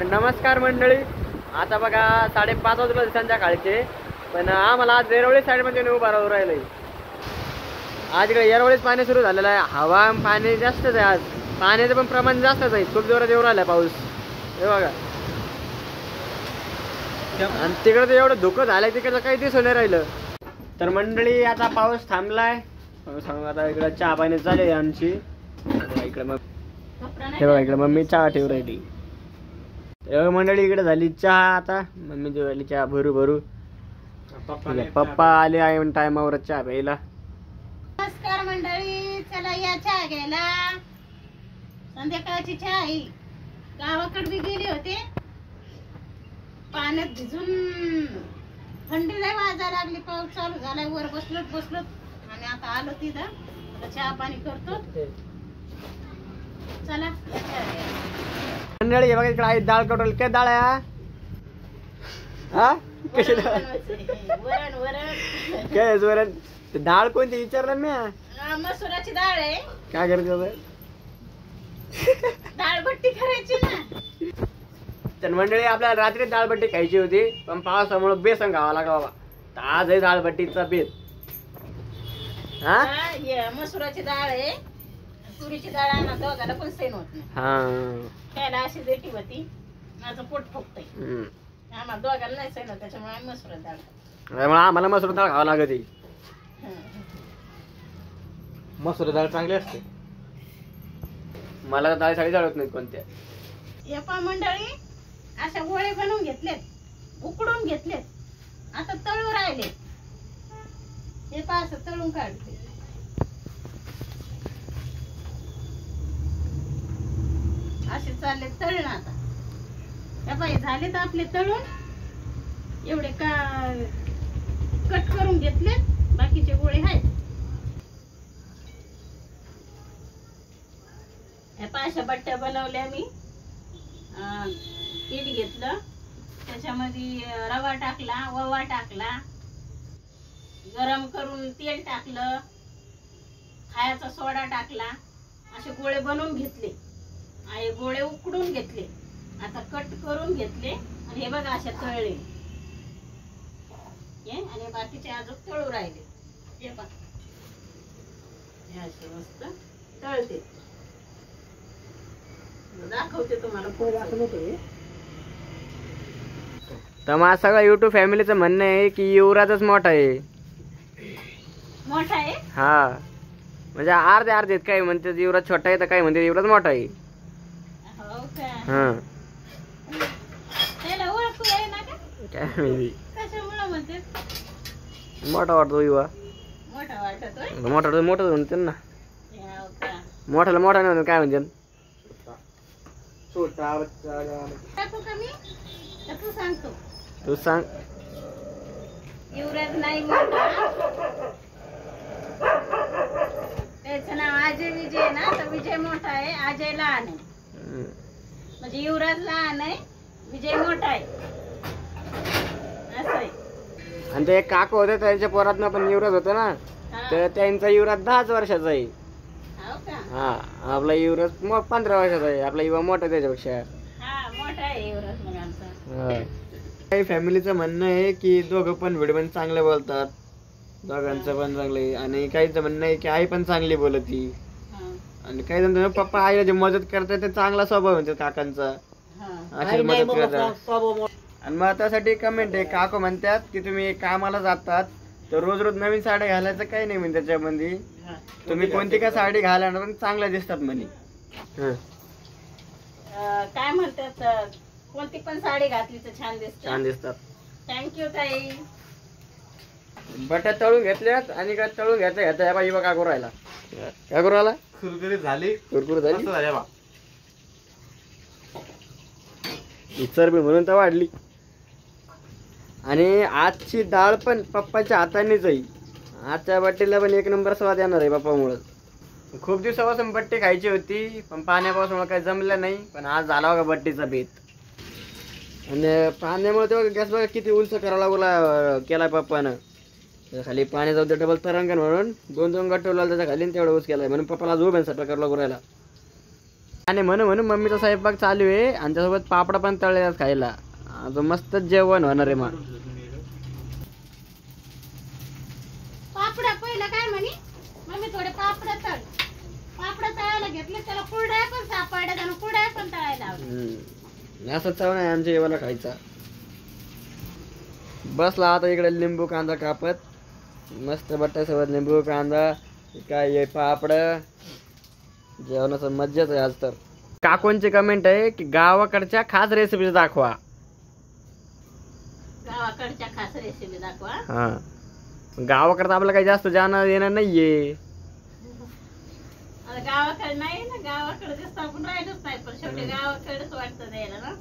नमस्कार मंडळी. आता बघा 5:30 वाजले संध्याकाळचे, पण आम्हाला आज येरवळी साईडमध्ये उभा राहू राहिलंय. आज इकडे येरवळीच पाणी सुरू झालेलं आहे. हवा पाणी जास्तच आहे. आज पाण्याचं पण प्रमाण जास्तच आहे. खूप जोरात येऊ राहिला पाऊस हे बघा. आणि तिकडे तर एवढं धुकं झालंय, तिकडं काही दिसून नाही राहिलं. तर मंडळी आता पाऊस थांबलाय. आता इकडे चहा पाणी चालू आहे आमची. इकडे मग हे बघा, इकडे मम्मी चहा ठेवू राहिली. मंडळी इकडे झाली चहा. आता मम्मी जेवली चहा भरू भरू. पप्पा आले आहे टायमावर चहा प्यायला. नमस्कार मंडळी, चला या चहा घ्यायला. संध्याकाळची चहा आहे. गावाकडे बी गेले होते, पाण्यात भिजून थंडी लय वाजायला लागली. पाऊस चालू झालाय, वर बसलो आणि आता आलो तिथं. आता चहा पाणी करतो. चला मंडळी बघा, इकडे आहे डाळ कटोल. काय डाळ आहे हा? कशी डाळ? वरण काय वरण? डाळ कोणती विचारलं मी? मसुराची डाळ आहे. काय करते? डाळ भट्टी करायची ना. तर मंडळी आपल्याला रात्री डाळबट्टी खायची होती, पण पावसामुळे बेसन खावा लागला बाबा. तर आज आहे डाळबट्टीचा बेत. हा, मसुराची डाळ आहे. तुरीची डाळ आणा, दोघाला पण सैन होत नाही. हा, त्याला अशी देठी होती, माझं पोट फुगतंय. आम्हाला दोघाला नाही सैन होत, त्याच्यामुळे आम्ही मसुराची डाळ खातो. आम्हाला मसूर डाळ खावा लागत. मसूर डाळ चांगली असते. मला तर डाळ साडी चालत नाही कोणत्या. एका मंडळी अशा गोळे बनवून घेतलेत, उकडून घेतलेत, आता तळू राहिले. हे पहा, असं तळून काढते. असे चालले तळण. आता हे बाई झाले तर आपले तळून. एवढे का कट करून घेतलेत, बाकीचे गोळे आहेत. ह्या पाशा बट्ट्या बनवल्या मी. पीठ घेतलं, त्याच्यामध्ये रवा टाकला, ओवा टाकला, गरम करून तेल टाकलं, खायचा सोडा टाकला. असे गोळे बनवून घेतले आणि गोळे उकडून घेतले. आता कट करून घेतले आणि हे बघा अशा तळले. आणि बाकीचे अजून तळू राहिले. हे बघा, हे असे मस्त तळते. दाखवते तुम्हाला. तर माझं सगळं युट्यूब फॅमिलीचं म्हणणं आहे की युवराजच मोठा आहे. मोठा आहे? हा, म्हणजे अर्धे आहेत. काही म्हणते युवराज छोटा आहे, तर काही म्हणते युवराज मोठा आहे. हो का? हा, त्याला ओळखू आहे ना का? काय माहिती कशामुळे म्हणते मोठा वाटतो युवा. मोठा वाटतोय? मोठा म्हणते ना. हो का? मोठाला मोठा नाही म्हणून काय म्हणते. टाकू का मी? का तू सांगतो? तू सांग. युवराज नाही मोठा, त्याचं नाव अजय विजय ना. तर विजय मोठा आहे, अजय लहान आहे. म्हणजे युवराज लहान आहे, विजय मोठा आहे, असं आहे. आणि ते एक काकू होते, त्यांच्या पोरात पण युवराज होता ना. तर त्यांचा युवराज 10 वर्षाचा आहे. हो का? हा, आपला युवराज 15 वर्षाचा आहे. आपला युवा मोठा त्याच्यापेक्षा. हा, मोठा आहे युवराज मग आमचा. काही फॅमिलीचं म्हणणं आहे की दोघं पण व्हिडिओ पण चांगले बोलतात, दोघांचं पण चांगलं आहे. आणि काहीच म्हणणं आहे की आई पण चांगली बोलती. आणि काही जण पप्पा आईला जे मदत करतात ते चांगला स्वभाव म्हणतात काकांचा. अशी मदत करतात. आणि मग त्यासाठी कमेंट आहे, काकू म्हणतात की तुम्ही कामाला जातात तर रोज रोज नवीन साड्या घालायचं काही नाही म्हणे. त्याच्यामध्ये तुम्ही कोणती का साडी घाला पण चांगल्या दिसतात म्हणे. काय म्हणतात, कोणती पण साडी घातली तर छान दिसतात. थँक्यू ताई. बट्या तळून घेतल्यात आणि काय तळून घेतल्या बाई बघा. काय करू राहिला? कुरकुरीत झाली. कुरकुर झाली. मस्त झाली बा. चरबी म्हणून तर वाढली. आणि आजची डाळ पण पप्पाच्या हातानेच आहे. आजच्या बट्टीला पण 1 नंबर स्वाद येणार आहे पप्पामुळे. खूप दिवसापासून बट्टी खायची होती, पण पाण्यापासून काही जमलं नाही. पण आज झाला बघा बट्टीचा बेत. आणि पाण्यामुळे तेव्हा गॅस बघा किती उंच करावा केलाय पप्पानं. खाली पाणी जाऊ दे डबल तरंगण म्हणून 2 गट्टे लावला त्याच्या खाली तेवढा ऊस केलाय. म्हणून पप्पाला आज उभ्या स्वयंपाक करायला. आणि म्हणून मम्मीचा स्वयंपाक चालू आहे आणि त्यासोबत पापड पण तळले खायला. आता मस्त जेवण होणार आहे. मग पापड पहिलं काय म्हणे मम्मी थोडे पापड तळ. पापड तळायला घेतले त्याला कुरड्या पण सापडल्या आणि कुरड्या पण तळायला लावल्या. असं चव नाही आमच्या जेवायला खायचा. बसला आता इकडे लिंबू कांदा कापत मस्त बट्ट्यासोबत लिंबू कांदा काय पापड जेवणाचं मज्जाच आहे आज तर. काकूंची कमेंट आहे की गावाकडच्या खास रेसिपी दाखवा. गावाकडच्या खास रेसिपी दाखवा. हा गावाकडचं आपलं काही जास्त जाणं येणं नाहीये. आता गावाकडे नाही ना गावाकडे जास्त आपण राहिलोच नाही पण शेवटी गावाकडेच वाटतं द्यायला ना.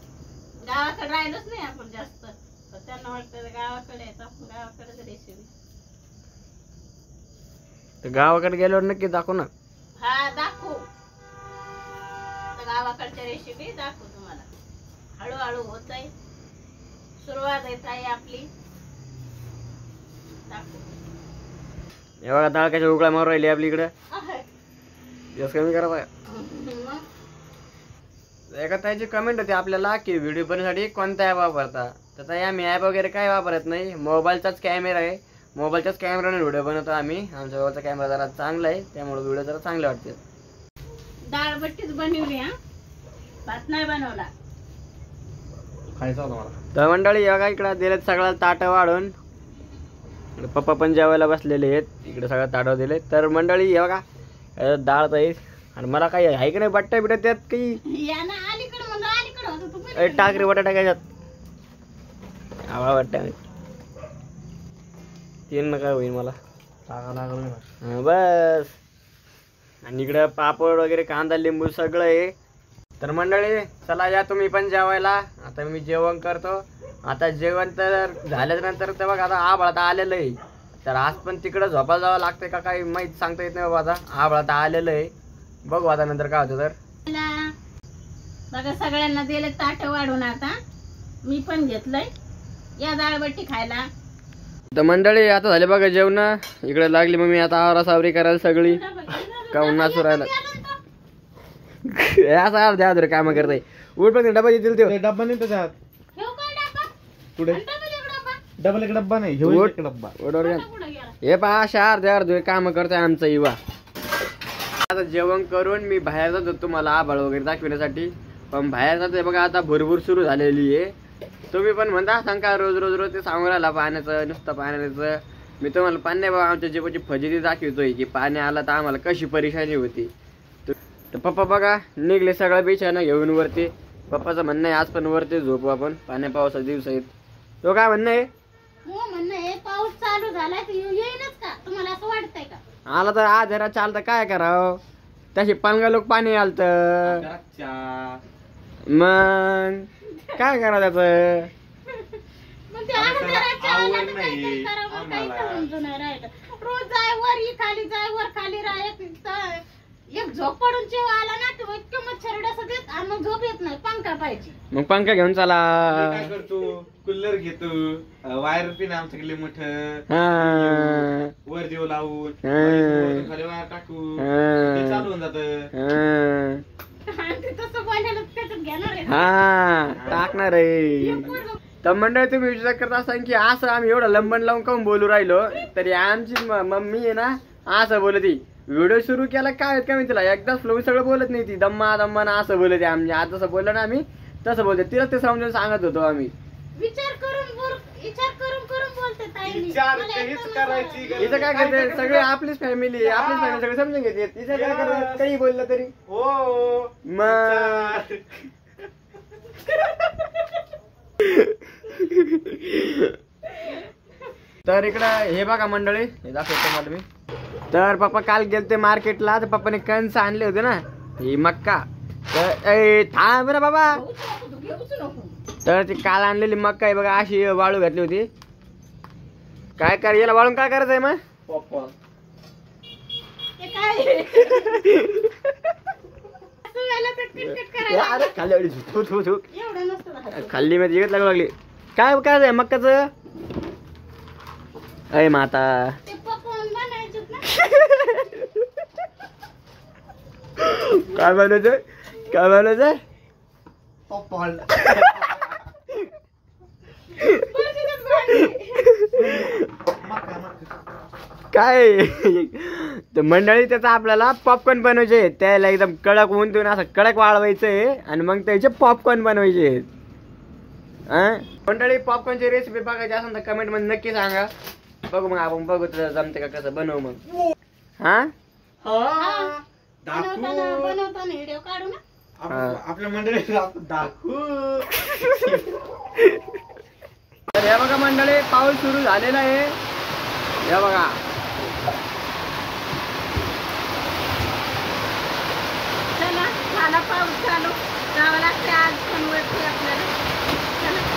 गावाकडे राहिलोच नाही आपण जास्त पण त्यांना वाटतं गावाकडे येत आपण गावाकडेच रेसिपी. तर गावाकडे गेल्यावर नक्की दाखव ना. हा दाखवू गावाकडच्या रेसिपी दाखवू तुम्हाला. हळूहळू होत आहे सुरुवात येत आहे आपली. दाखवू. एवढा डाळ कशा उकळा मारू राहिली आपली इकडे. जास्त कमी करा. एका ताईची कमेंट होती आपल्याला की व्हिडिओ बनवण्यासाठी कोणता ॲप वापरता. तर ताई आम्ही ॲप वगैरे काय वापरत नाही. मोबाईलचाच कॅमेरा आहे. मोबाईलच्याच कॅमेराने व्हिडिओ बनवतो आम्ही. आमच्या मोबाईलचा कॅमेरा जरा चांगला आहे त्यामुळे व्हिडिओ जरा चांगले वाटते. डाळ बट्टीच बनवली हा भात नाही बनवला. खायचा होता मला. तर मंडळी बघा इकडे दिलेत सगळ्या ताटं वाढून. पप्पा पण जेवायला बसलेले आहेत. इकडे सगळं ताटं दिले. तर मंडळी हे बघा डाळ आहे आणि मला काही आहे की नाही बट्ट्या बिट्या त्यात काही अलीकडे म्हणलं अलीकडे होतं तू टाकरी बटाटा टाकायच्यात. आवा बट्ट्या तीन नका होईल मला. टाका लागलं ना. हा बस. आणि इकडं पापड वगैरे कांदा लिंबू सगळं आहे. तर मंडळी चला या तुम्ही पण जेवायला. आता मी जेवण करतो. आता जेवण तर झाल्याच्या नंतर तर बघ आता आभाळात आलेलं आहे. तर आज पण तिकडं झोपायला जावं लागतंय का काही माहीत सांगता येत नाही बाबा. आता आभाळात आलेलं आहे. बघू आता नंतर काय होतं. तर बघा सगळ्यांना दिले ताट वाढून. आता मी पण घेतलंय या डाळबट्टी खायला. तर मंडळी आता झाले बघा जेवण. इकडे लागली मग मी आता आवरासावरी करायला सगळी काऊन नाचू राहिला. असं अर्ध्या अर्धे काम करताय. उठ पण डबा देतील ते. डब्बा नाही त्याच्यात. ठेव काय डबा? कुठे डबा दे डबा. डबल एक डब्बा नाही घेऊ उठ. एक डब्बा. ओढवर घ्या. कुठं गेला? हे पहा अशा अर्ध्या अर्धे काम करताय आमचं युवा. आता जेवण करून मी बाहेर जात होतो मला आभाळ वगैरे दाखविण्यासाठी. पण बाहेर जातोय बघा आता भरपूर सुरू झालेली आहे. तुम्ही पण म्हणता सांगा रोज रोज रोज ते सांगू राहिला पाण्याचं नुसतं पाण्याचं. मी तुम्हाला पाणी बाबा आमच्या जीवाची फजिती दाखवतोय की पाणी आला तर आम्हाला कशी परेशानी होती. तर पप्पा बघा निघले सगळं बिछाना घेऊन वरती. पप्पाचं म्हणणं आहे आज पण वरती झोपू आपण पाण्या पावसाचे दिवस आहेत. तो काय म्हणणं आहे. हो म्हणणं हे पाऊस चालू झालाय तर येईनच का तुम्हाला असं वाटतंय का? आला तर आज जरा चालतं काय करावं. तशी पानगा लोक पाणी आलत मग काय करा त्याच. मग ते अंधाराच्या आल्यात काहीतरी करावं, काही समजून नाही राहिलं. रोज जाय वर ही खाली जाय वर खाली राह. एक झोप पडून जेव्हा आला ना तेव्हा इतकं मच्छरड्या सगळ्यात आणि मग झोप येत नाही. पंखा पाहिजे. मग पंखा घेऊन चला. काय करतो कूलर घेतो वायर पिन आमच्याकडे मोठं हा. वर जेव लावून हा. खाली वायर टाकून हा. ते चालू होऊन जात. हा. आणि ते तसं बोलायला त्याच्यात घेणार आहे. हा टाकणार आहे. तर मंडळी तुम्ही विचार करत असाल की असं आम्ही एवढं लंबन लावून काऊन बोलू राहिलो. तरी आमची मम्मी आहे ना असं बोलती. व्हिडिओ सुरू केला काय का मी तिला एकदा फ्लो सगळं बोलत नाही ती. दम्मा दम्मा ना असं बोलते. आम्ही आज जसं बोललो ना आम्ही तसं बोलते. तिला ते समजून सांगत होतो आम्ही. विचार करून बोलते ताई. विचार काहीच करायची गरज इथं काय करते सगळे आपलीच फॅमिली आपलीच फॅमिली सगळे समजून घेते. तिचं काय करत काही बोललं तरी हो मग. तर इकडं हे बघा मंडळी हे दाखवतो मला मी. तर पप्पा काल गेलते मार्केटला. तर पप्पाने कणस आणले होते ना ही मक्का. तर थांब ना बाबा. तर ती काल आणलेली मक्का आहे बघा अशी वाळू घातली होती. काय कर याला वाळून काय करायचंय मग. पप्पा ते काय असं व्हायला तर किटकिट करायला अरे खाल्ली एवढी थू थू थू एवढं नसतं राहत. खाल्ली मध्ये इकडे लागली. काय करायचंय मक्काचं. अय माता ते पकवून बनायचेत ना. काय बनवायचं काय बनवायचं? पॉपकॉर्न. काय तर मंडळी त्याचा आपल्याला पॉपकॉर्न बनवायचे. त्याला एकदम कडक ऊन देऊन असं कडक वाळवायचंय आणि मग त्याचे पॉपकॉर्न बनवायचे. मंडळी पॉपकॉर्नची रेसिपी बघायची असेल तर कमेंट मध्ये नक्की सांगा. बघू मग आपण बघू तुला जमते का कसं बनवू मग. हा बनवताना व्हिडिओ काढू ना. आपल्या मंडळीला दाखवू. तर हे बघा मंडळी पाऊस सुरू झालेला आहे. हे बघा चला झाला पाऊस चालू. जावं लागते आज पण वरती आपल्याला. चला